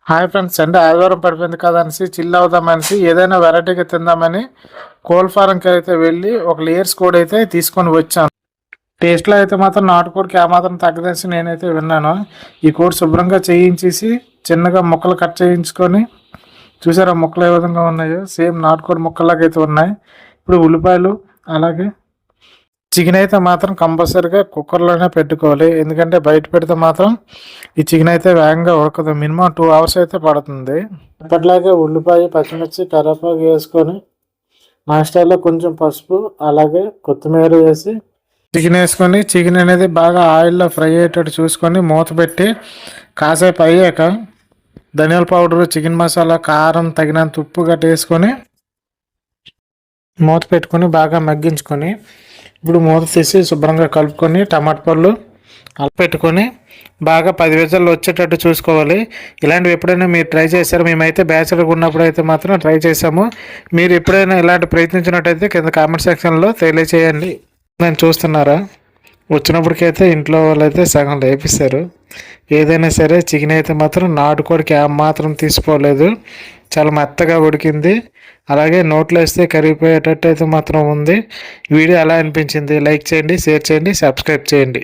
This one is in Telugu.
హాయ్ ఫ్రెండ్స్, సండే ఆదివారం పడిపోయింది కదా అనేసి చిల్ అవుదామనేసి ఏదైనా వెరైటీగా తిందామని కోల్ ఫారంకి అయితే వెళ్ళి ఒక లేయర్స్ కోడ్ అయితే తీసుకొని వచ్చాను. టేస్ట్లో అయితే మాత్రం నాటుకోడికి ఏమాత్రం తగ్గదేసి నేనైతే విన్నాను. ఈ కోడ్ శుభ్రంగా చేయించేసి చిన్నగా ముక్కలు కట్ చేయించుకొని చూసారా ముక్కలు ఏ విధంగా ఉన్నాయో, సేమ్ నాటుకోడి ముక్కలాగా అయితే ఉన్నాయి. ఇప్పుడు ఉల్లిపాయలు అలాగే చికెన్ అయితే మాత్రం కంపల్సరీగా కుక్కర్లోనే పెట్టుకోవాలి. ఎందుకంటే బయట పెడితే మాత్రం ఈ చికెన్ అయితే వేగంగా ఉడకదు. మినిమం 2 hours అయితే పడుతుంది. ఇప్పట్లాగే ఉల్లిపాయ, పచ్చిమిర్చి, కరివేపాకు వేసుకొని మా స్టైల్లో కొంచెం పసుపు అలాగే కొత్తిమీర వేసి చికెన్ వేసుకొని చికెన్ అనేది బాగా ఆయిల్లో ఫ్రై అయ్యేటట్టు చూసుకొని మూత పెట్టి కాసేపు అయ్యాక ధనియాల పౌడరు, చికెన్ మసాలా, కారం, తగినంత ఉప్పు గట్ట వేసుకొని మూత పెట్టుకొని బాగా మగ్గించుకొని ఇప్పుడు మూత తీసి శుభ్రంగా కలుపుకొని టమాటా పళ్ళు అలా పెట్టుకొని బాగా 10 విజిల్లు వచ్చేటట్టు చూసుకోవాలి. ఇలాంటివి ఎప్పుడైనా మీరు ట్రై చేశారు? మేమైతే బ్యాచిలర్గా ఉన్నప్పుడు అయితే మాత్రం ట్రై చేసాము. మీరు ఎప్పుడైనా ఇలాంటి ప్రయత్నించినట్టయితే కింద కామెంట్ సెక్షన్లో తెలియచేయండి. నేను చూస్తున్నారా, వచ్చినప్పటికైతే ఇంట్లో వాళ్ళైతే సగం లేపిస్తారు. ఏదైనా సరే చికెన్ అయితే మాత్రం నాటుకోడికి మాత్రం తీసుకోలేదు, చాలా మెత్తగా ఉడికింది. అలాగే నోట్లో వేస్తే కరిగిపోయేటట్టు అయితే మాత్రం ఉంది. వీడియో ఎలా అనిపించింది? లైక్ చేయండి, షేర్ చేయండి, సబ్స్క్రైబ్ చేయండి.